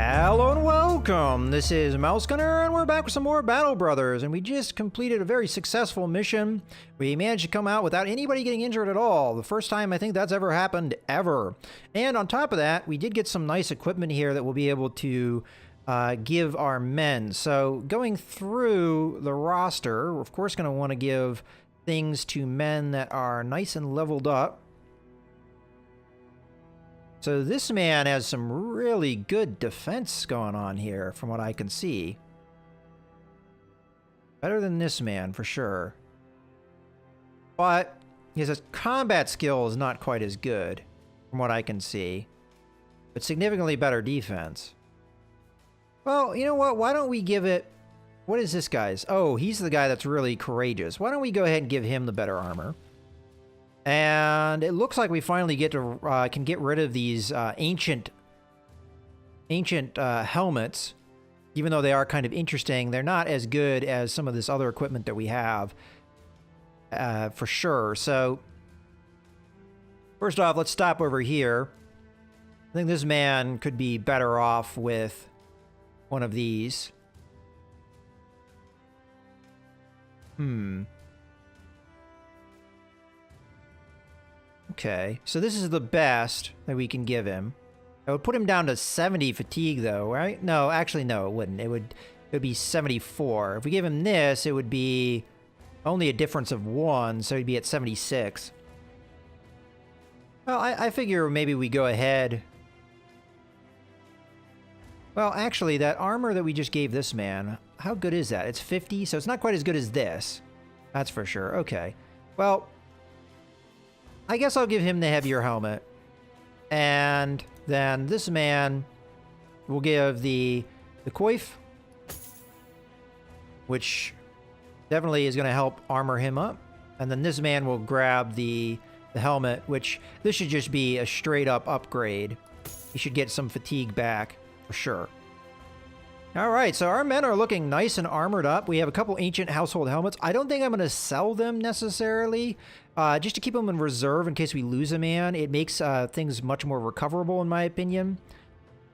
Hello and welcome! This is Mouse Gunner, and we're back with some more Battle Brothers, and we just completed a very successful mission. We managed to come out without anybody getting injured at all. The first time I think that's ever happened, ever. And on top of that, we did get some nice equipment here that we'll be able to give our men. So going through the roster, we're of course going to want to give things to men that are nice and leveled up. So this man has some really good defense going on here, from what I can see. Better than this man, for sure. But his combat skill is not quite as good, from what I can see. But significantly better defense. Well, you know what? Why don't we give it... What is this guy's? Oh, he's the guy that's really courageous. Why don't we go ahead and give him the better armor? And it looks like we finally get to can get rid of these ancient helmets. Even though they are kind of interesting, they're not as good as some of this other equipment that we have, for sure. So, first off, let's stop over here. I think this man could be better off with one of these. Okay, so this is the best that we can give him. I would put him down to 70 fatigue, though, right? No, actually, no, it wouldn't. It would be 74. If we give him this, it would be only a difference of 1, so he'd be at 76. Well, I figure maybe we go ahead. Well, actually, that armor that we just gave this man, how good is that? It's 50, so it's not quite as good as this. That's for sure. Okay. Well, I guess I'll give him the heavier helmet. And then this man will give the coif, which definitely is going to help armor him up. And then this man will grab the helmet, which this should just be a straight up upgrade. He should get some fatigue back for sure. All right, so our men are looking nice and armored up. We have a couple ancient household helmets. I don't think I'm going to sell them necessarily, just to keep them in reserve in case we lose a man. It makes things much more recoverable, in my opinion.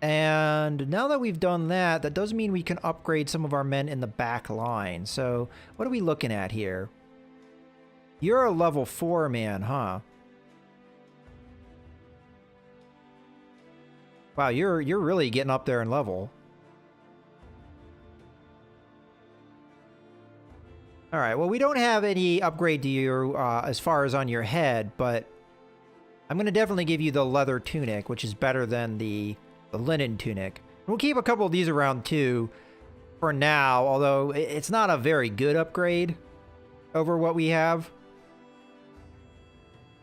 And now that we've done that, that does mean we can upgrade some of our men in the back line. So what are we looking at here? You're a level 4 man, huh? Wow, you're really getting up there in level. All right, well, we don't have any upgrade to you as far as on your head, but I'm going to definitely give you the leather tunic, which is better than the linen tunic. We'll keep a couple of these around too for now, although it's not a very good upgrade over what we have.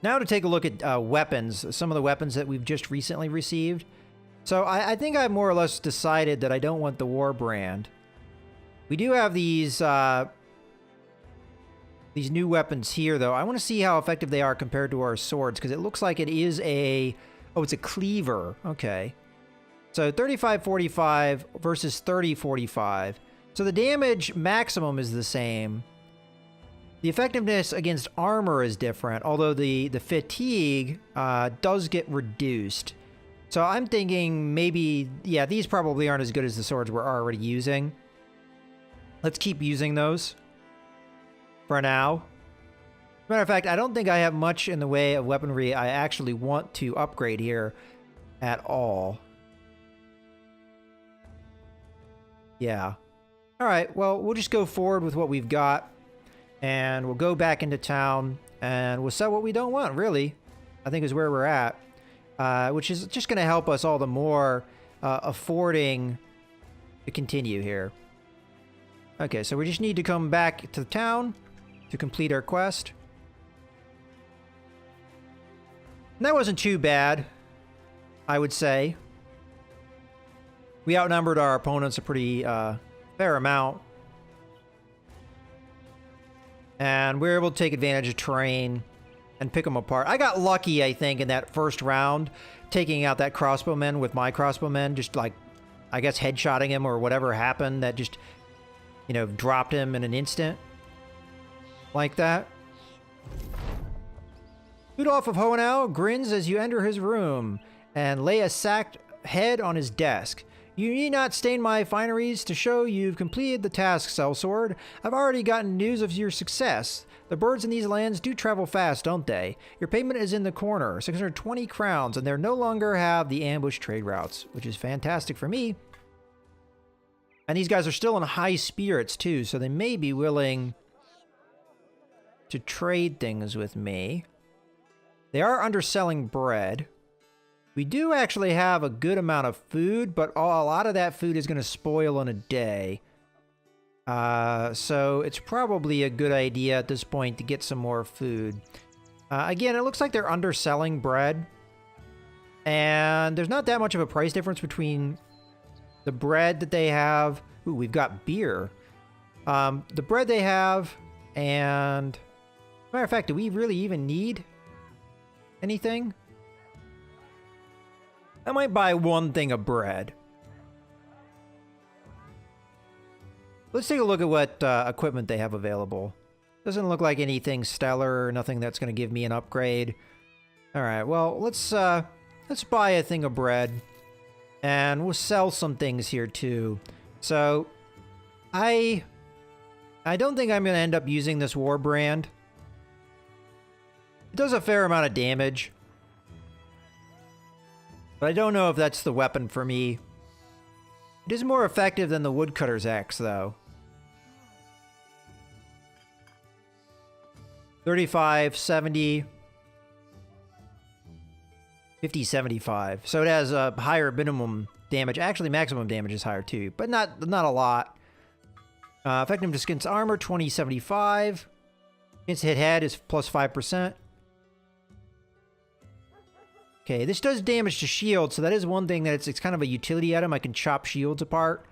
Now to take a look at weapons, some of the weapons that we've just recently received. So I think I've more or less decided that I don't want the war brand. We do have these new weapons here, though. I want to see how effective they are compared to our swords, because it looks like it is a... Oh, it's a cleaver. Okay. So 35-45 versus 30-45. So the damage maximum is the same. The effectiveness against armor is different, although the fatigue does get reduced. So I'm thinking maybe... Yeah, these probably aren't as good as the swords we're already using. Let's keep using those for now. Matter of fact, I don't think I have much in the way of weaponry I actually want to upgrade here at all. Yeah. All right, well, we'll just go forward with what we've got, and we'll go back into town, and we'll sell what we don't want, really, I think is where we're at, which is just going to help us all the more affording to continue here. Okay, so we just need to come back to the town to complete our quest. And that wasn't too bad, I would say. We outnumbered our opponents a pretty fair amount. And we were able to take advantage of terrain and pick them apart. I got lucky, I think, in that first round, taking out that crossbowman with my crossbowman, just like, I guess, headshotting him or whatever happened that just, you know, dropped him in an instant. Like that. Rudolph of Hohenau grins as you enter his room and lay a sacked head on his desk. You need not stain my fineries to show you've completed the task, Sellsword. I've already gotten news of your success. The birds in these lands do travel fast, don't they? Your payment is in the corner, 620 crowns, and they no longer have the ambush trade routes, which is fantastic for me. And these guys are still in high spirits, too, so they may be willing to trade things with me. They are underselling bread. We do actually have a good amount of food, but a lot of that food is going to spoil in a day. So it's probably a good idea at this point to get some more food. Again, it looks like they're underselling bread. And there's not that much of a price difference between the bread that they have. Ooh, we've got beer. The bread they have and... Matter of fact, do we really even need anything? I might buy one thing of bread. Let's take a look at what equipment they have available. Doesn't look like anything stellar, nothing that's going to give me an upgrade. All right, well, let's buy a thing of bread, and we'll sell some things here too. So, I don't think I'm going to end up using this war brand. It does a fair amount of damage. But I don't know if that's the weapon for me. It is more effective than the woodcutter's axe, though. 35, 70, 50, 75. So it has a higher minimum damage. Actually, maximum damage is higher too, but not a lot. Effectiveness against armor, 20, 75. Against hit head is plus 5%. Okay, this does damage to shields, so that is one thing that it's kind of a utility item. I can chop shields apart.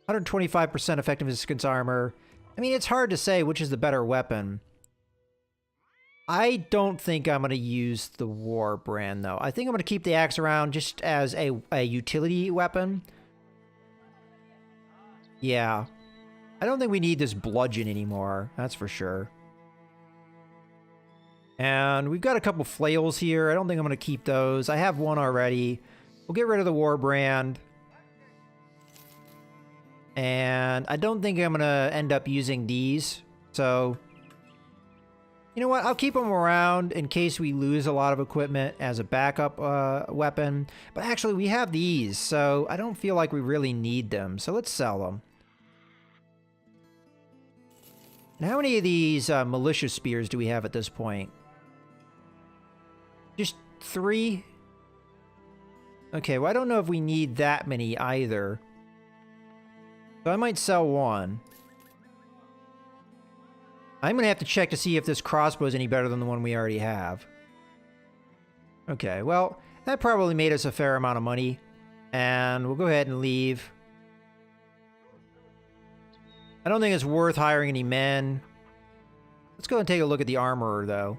125% effectiveness against armor. I mean, it's hard to say which is the better weapon. I don't think I'm going to use the war brand, though. I think I'm going to keep the axe around just as a utility weapon. Yeah. I don't think we need this bludgeon anymore, that's for sure. And we've got a couple flails here. I don't think I'm going to keep those. I have one already. We'll get rid of the war brand. And I don't think I'm going to end up using these. So, you know what? I'll keep them around in case we lose a lot of equipment as a backup weapon. But actually, we have these, so I don't feel like we really need them. So let's sell them. And how many of these militia spears do we have at this point? Just 3? Okay, well, I don't know if we need that many either. So I might sell one. I'm going to have to check to see if this crossbow is any better than the one we already have. Okay, well, that probably made us a fair amount of money. And we'll go ahead and leave. I don't think it's worth hiring any men. Let's go and take a look at the armorer, though.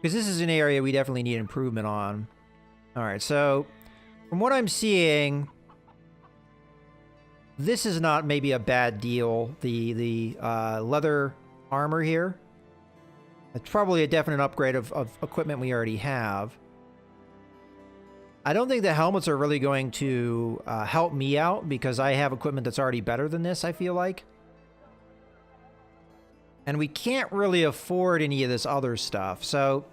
Because this is an area we definitely need improvement on. Alright, so from what I'm seeing, this is not maybe a bad deal. The leather armor here. It's probably a definite upgrade of equipment we already have. I don't think the helmets are really going to help me out because I have equipment that's already better than this, I feel like. And we can't really afford any of this other stuff. So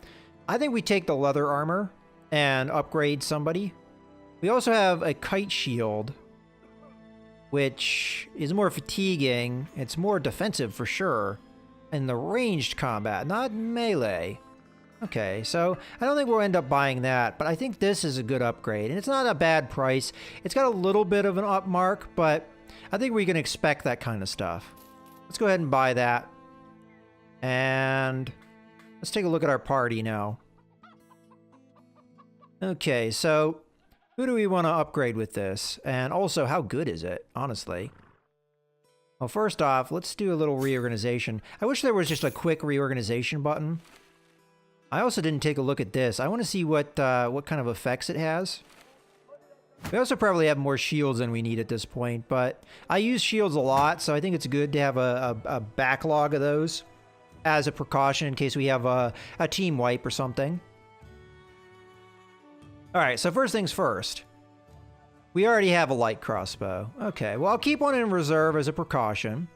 I think we take the leather armor and upgrade somebody. We also have a kite shield, which is more fatiguing. It's more defensive for sure. In the ranged combat, not melee. Okay, so I don't think we'll end up buying that, but I think this is a good upgrade. And it's not a bad price. It's got a little bit of an up mark, but I think we can expect that kind of stuff. Let's go ahead and buy that. And let's take a look at our party now. Okay, so who do we want to upgrade with this? And also, how good is it, honestly? Well, first off, let's do a little reorganization. I wish there was just a quick reorganization button. I also didn't take a look at this. I want to see what kind of effects it has. We also probably have more shields than we need at this point, but I use shields a lot, so I think it's good to have a backlog of those as a precaution in case we have a team wipe or something. All right, so first things first. We already have a light crossbow. Okay, well, I'll keep one in reserve as a precaution.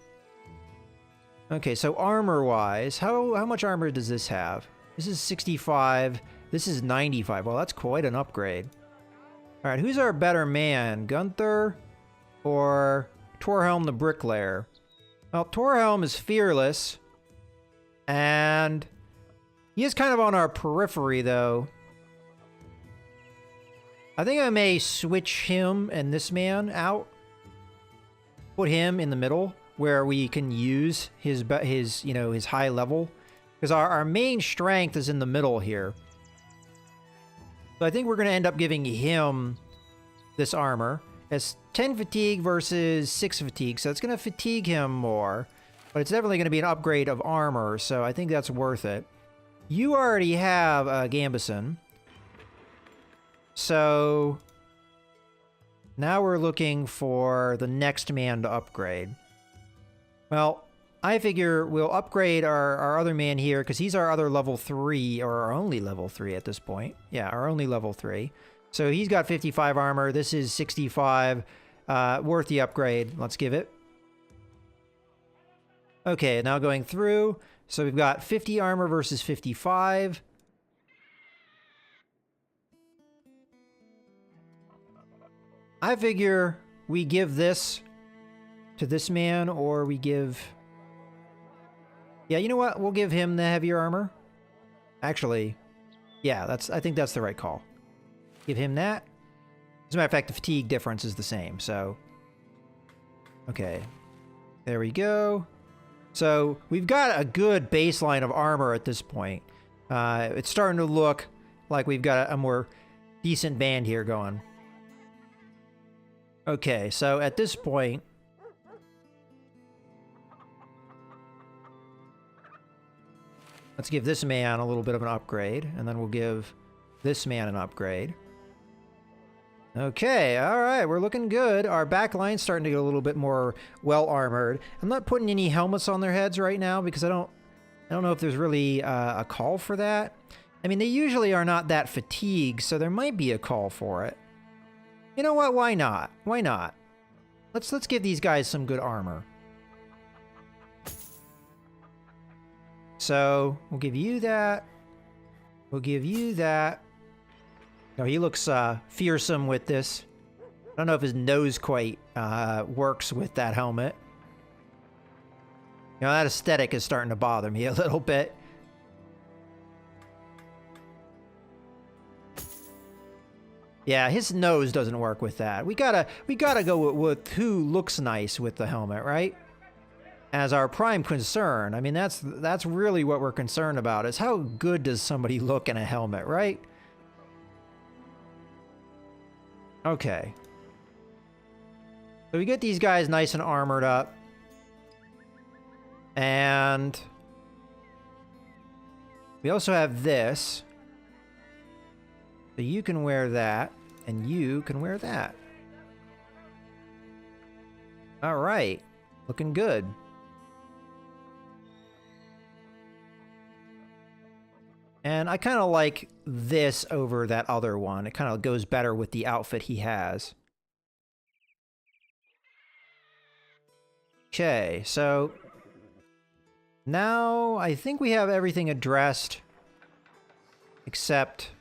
Okay, so armor-wise, how much armor does this have? This is 65. This is 95. Well, that's quite an upgrade. All right, who's our better man? Gunther or Torhelm the Bricklayer? Well, Torhelm is fearless, and he is kind of on our periphery, though. I think I may switch him and this man out. Put him in the middle, where we can use his high level. Because our main strength is in the middle here. So I think we're going to end up giving him this armor. It's 10 fatigue versus 6 fatigue, so it's going to fatigue him more. But it's definitely going to be an upgrade of armor, so I think that's worth it. You already have Gambison. So now we're looking for the next man to upgrade. Well, I figure we'll upgrade our other man here because he's our other level 3, or our only level 3 at this point. Yeah, our only level 3. So he's got 55 armor. This is 65. Worth the upgrade. Let's give it. Okay, now going through. So we've got 50 armor versus 55. I figure we give this to this man, or we give... Yeah, you know what? We'll give him the heavier armor. Actually, yeah, I think that's the right call. Give him that. As a matter of fact, the fatigue difference is the same, so... Okay. There we go. So, we've got a good baseline of armor at this point. It's starting to look like we've got a more decent band here going. Okay, so at this point... Let's give this man a little bit of an upgrade, and then we'll give this man an upgrade. Okay, alright, we're looking good. Our back line's starting to get a little bit more well-armored. I'm not putting any helmets on their heads right now because I don't know if there's really a call for that. I mean, they usually are not that fatigued, so there might be a call for it. You know what? Why not? Why not? Let's give these guys some good armor. So, we'll give you that. We'll give you that. Oh, he looks fearsome with this. I don't know if his nose quite works with that helmet. You know, that aesthetic is starting to bother me a little bit. Yeah, his nose doesn't work with that. We gotta go with who looks nice with the helmet, right? As our prime concern. I mean, that's really what we're concerned about, is how good does somebody look in a helmet, right? Okay. So we get these guys nice and armored up. And we also have this. So you can wear that, and you can wear that. All right. Looking good. And I kind of like this over that other one. It kind of goes better with the outfit he has. Okay, so now I think we have everything addressed except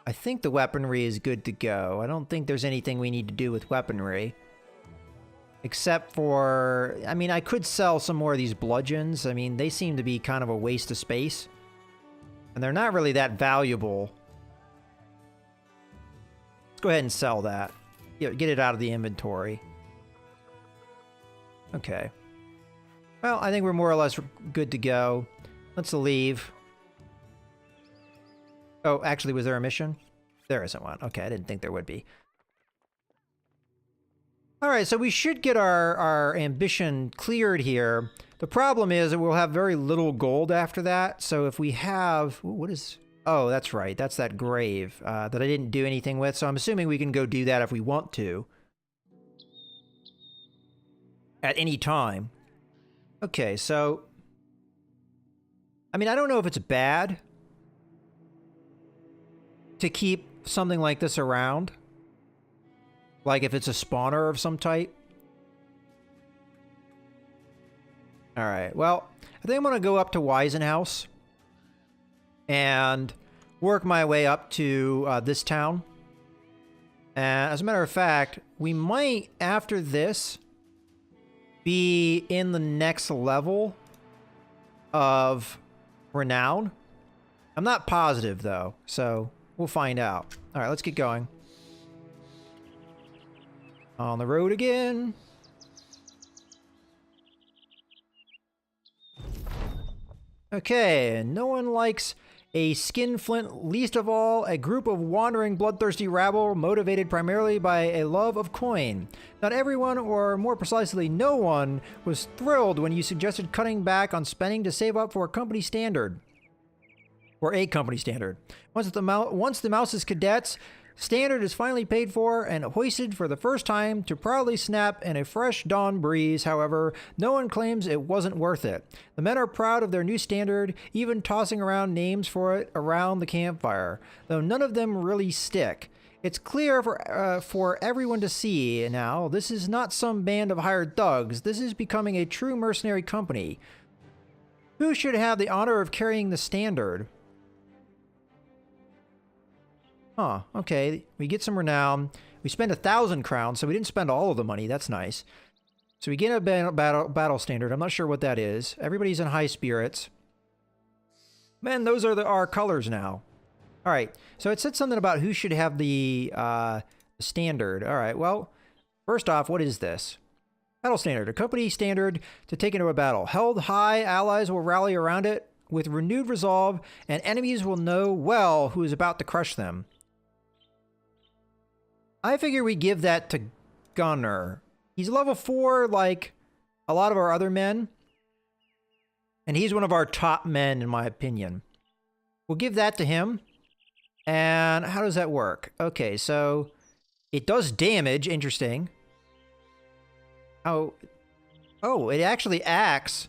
I think the weaponry is good to go. I don't think there's anything we need to do with weaponry. Except for, I mean, I could sell some more of these bludgeons. I mean, they seem to be kind of a waste of space. And they're not really that valuable. Let's go ahead and sell that. Get it out of the inventory. Okay. Well, I think we're more or less good to go. Let's leave. Oh, actually, was there a mission? There isn't one. Okay, I didn't think there would be. Alright, so we should get our ambition cleared here. The problem is that we'll have very little gold after that. So if we have... Ooh, what is... Oh, that's right. That's that grave that I didn't do anything with. So I'm assuming we can go do that if we want to. At any time. Okay, so... I mean, I don't know if it's bad to keep something like this around. Like if it's a spawner of some type. Alright, well, I think I'm going to go up to Weisenhaus and work my way up to this town. And as a matter of fact, we might, after this, be in the next level of renown. I'm not positive, though, so we'll find out. Alright, let's get going. On the road again. Okay, and no one likes a skinflint, least of all a group of wandering bloodthirsty rabble motivated primarily by a love of coin. Not everyone, or more precisely no one, was thrilled when you suggested cutting back on spending to save up for a company standard. Or a company standard. Once the Mouse's cadets standard is finally paid for and hoisted for the first time to proudly snap in a fresh dawn breeze, however, no one claims it wasn't worth it. The men are proud of their new standard, even tossing around names for it around the campfire, though none of them really stick. It's clear for everyone to see now, this is not some band of hired thugs. This is becoming a true mercenary company. Who should have the honor of carrying the standard? Huh, okay, we get some renown. We spend 1,000 crowns, so we didn't spend all of the money. That's nice. So we get a battle standard. I'm not sure what that is. Everybody's in high spirits. Man, those are our colors now. All right, so it said something about who should have the standard. All right, well, first off, what is this? Battle standard, a company standard to take into a battle. Held high, allies will rally around it with renewed resolve, and enemies will know well who is about to crush them. I figure we give that to Gunner. He's level 4 like a lot of our other men. And he's one of our top men, in my opinion. We'll give that to him. And how does that work? Okay, so it does damage. Interesting. Oh, it actually acts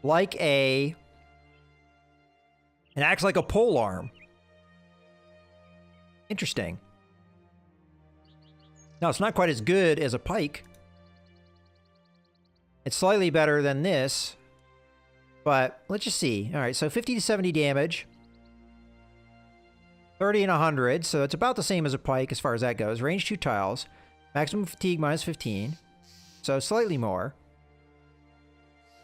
like a... It acts like a polearm. Interesting. Now, it's not quite as good as a pike. It's slightly better than this. But let's just see. All right, so 50 to 70 damage. 30 and 100, so it's about the same as a pike as far as that goes. Range 2 tiles. Maximum fatigue minus 15. So slightly more.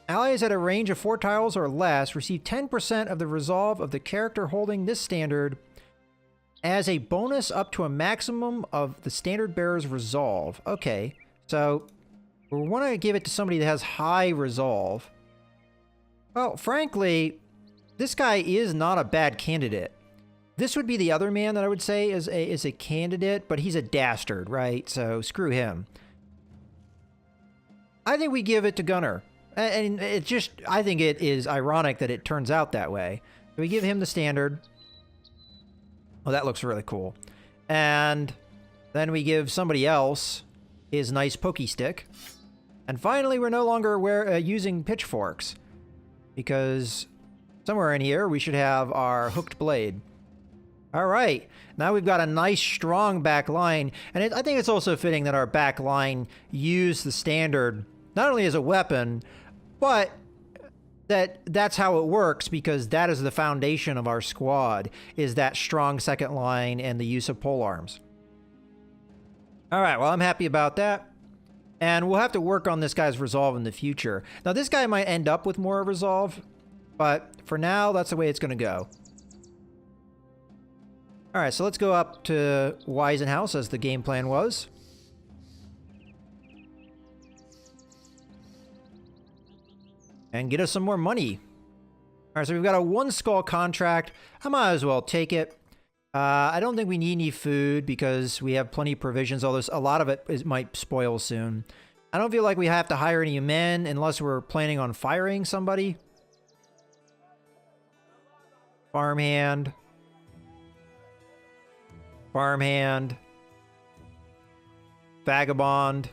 Allies at a range of 4 tiles or less receive 10% of the resolve of the character holding this standard as a bonus up to a maximum of the standard bearer's resolve. Okay, so we want to give it to somebody that has high resolve. Well, frankly, this guy is not a bad candidate. This would be the other man that I would say is a candidate, but he's a dastard, right? So screw him. I think we give it to Gunner. And it just, I think it is ironic that it turns out that way. So we give him the standard. Oh, that looks really cool. And then we give somebody else his nice pokey stick. And finally, we're no longer using pitchforks. Because somewhere in here, we should have our hooked blade. All right. Now we've got a nice, strong back line. And I think it's also fitting that our back line use the standard not only as a weapon, but that's how it works, because that is the foundation of our squad, is that strong second line and the use of polearms. All right, well, I'm happy about that. And we'll have to work on this guy's resolve in the future. Now, this guy might end up with more resolve, but for now, that's the way it's going to go. All right, so let's go up to Weisenhaus, as the game plan was. And get us some more money. All right, so we've got a 1 skull contract. I might as well take it. I don't think we need any food because we have plenty of provisions, although a lot of it might spoil soon. I don't feel like we have to hire any men unless we're planning on firing somebody. Farmhand. Farmhand. Vagabond.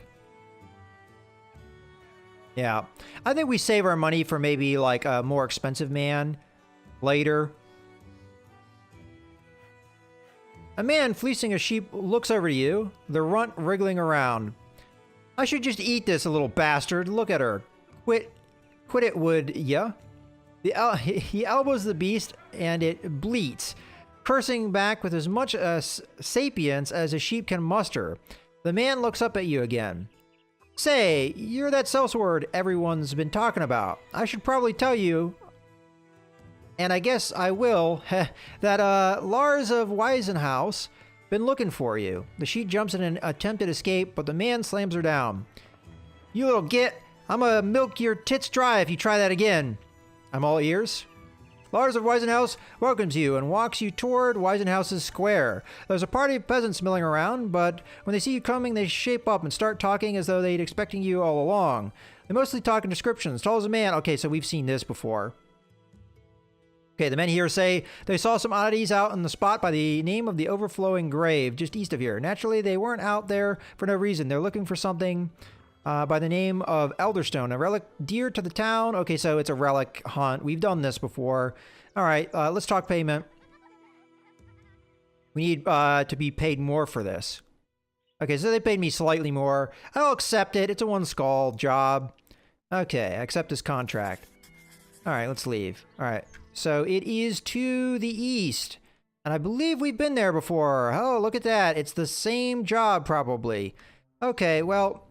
Yeah. I think we save our money for maybe like a more expensive man later. A man fleecing a sheep looks over to you, the runt wriggling around. I should just eat this, a little bastard. Look at her. Quit it, would ya? He elbows the beast, and it bleats, cursing back with as much sapience as a sheep can muster. The man looks up at you again. Say, you're that sellsword everyone's been talking about. I should probably tell you, and I guess I will, that Lars of Weisenhaus been looking for you. The sheep jumps in an attempted escape, but the man slams her down. You little git, I'm gonna milk your tits dry if you try that again. I'm all ears. Lars of Weisenhaus welcomes you and walks you toward Weisenhaus's square. There's a party of peasants milling around, but when they see you coming, they shape up and start talking as though they'd expecting you all along. They mostly talk in descriptions. Tall as a man. Okay, so we've seen this before. Okay, the men here say they saw some oddities out in the spot by the name of the Overflowing Grave, just east of here. Naturally, they weren't out there for no reason. They're looking for something by the name of Elderstone, a relic dear to the town. Okay, so it's a relic hunt. We've done this before. All right, let's talk payment. We need to be paid more for this. Okay, so they paid me slightly more. I'll accept it. It's a one skull job. Okay, I accept this contract. All right, let's leave. All right, so it is to the east. And I believe we've been there before. Oh, look at that. It's the same job, probably. Okay, well,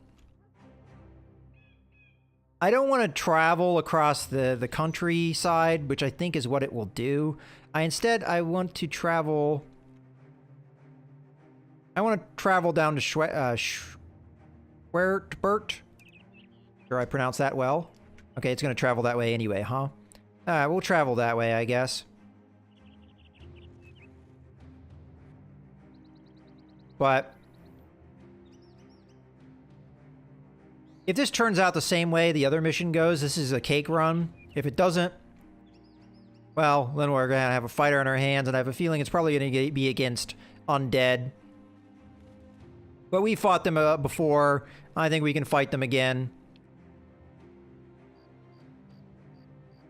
I don't want to travel across the countryside, which I think is what it will do. Instead, I want to travel... I want to travel down to Schwertbert. Sure I pronounced that well? Okay, it's going to travel that way anyway, huh? Alright, we'll travel that way, I guess. But if this turns out the same way the other mission goes, this is a cake run. If it doesn't, well, then we're going to have a fighter on our hands, and I have a feeling it's probably going to be against undead. But we fought them before. I think we can fight them again.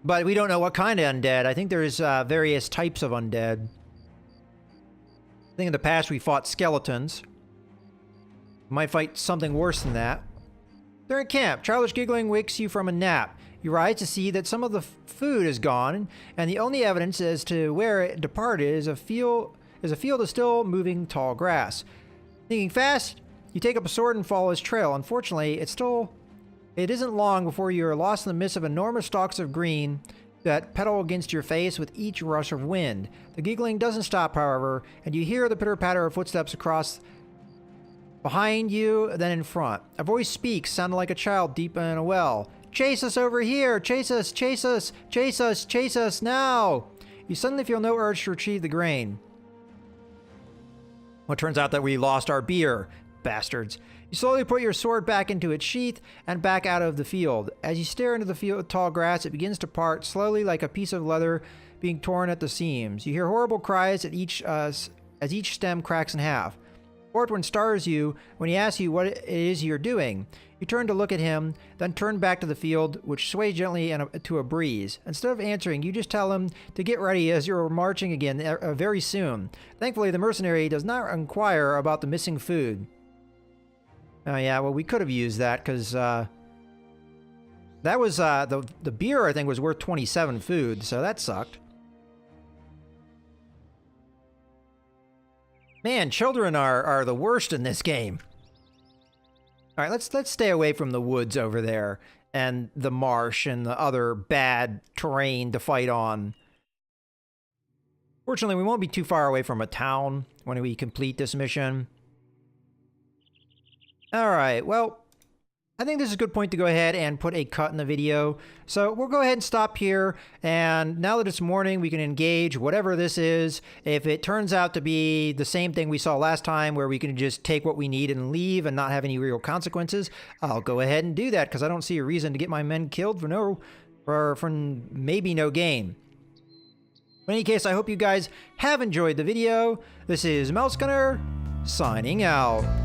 But we don't know what kind of undead. I think there's various types of undead. I think in the past we fought skeletons. Might fight something worse than that. They're in camp. Childish giggling wakes you from a nap. You rise to see that some of the food is gone, and the only evidence as to where it departed is a field of still moving tall grass. Thinking fast, you take up a sword and follow his trail. Unfortunately, it isn't long before you are lost in the midst of enormous stalks of green that pedal against your face with each rush of wind. The giggling doesn't stop, however, and you hear the pitter-patter of footsteps across behind you, then in front. A voice speaks, sounding like a child deep in a well. Chase us over here! Chase us! Chase us! Chase us! Chase us now! You suddenly feel no urge to retrieve the grain. Well, it turns out that we lost our beer. Bastards. You slowly put your sword back into its sheath and back out of the field. As you stare into the field of tall grass, it begins to part slowly like a piece of leather being torn at the seams. You hear horrible cries as each stem cracks in half. Ortwin stars you when he asks you what it is you're doing. You turn to look at him, then turn back to the field, which sways gently to a breeze. Instead of answering, you just tell him to get ready as you're marching again very soon. Thankfully, the mercenary does not inquire about the missing food. Oh yeah, well, we could have used that, because that was, the beer, I think, was worth 27 food, so that sucked. Man, children are the worst in this game. All right, let's stay away from the woods over there and the marsh and the other bad terrain to fight on. Fortunately, we won't be too far away from a town when we complete this mission. All right, well, I think this is a good point to go ahead and put a cut in the video. So we'll go ahead and stop here. And now that it's morning, we can engage whatever this is. If it turns out to be the same thing we saw last time, where we can just take what we need and leave and not have any real consequences, I'll go ahead and do that, because I don't see a reason to get my men killed for maybe no gain. In any case, I hope you guys have enjoyed the video. This is Mouse Gunner, signing out.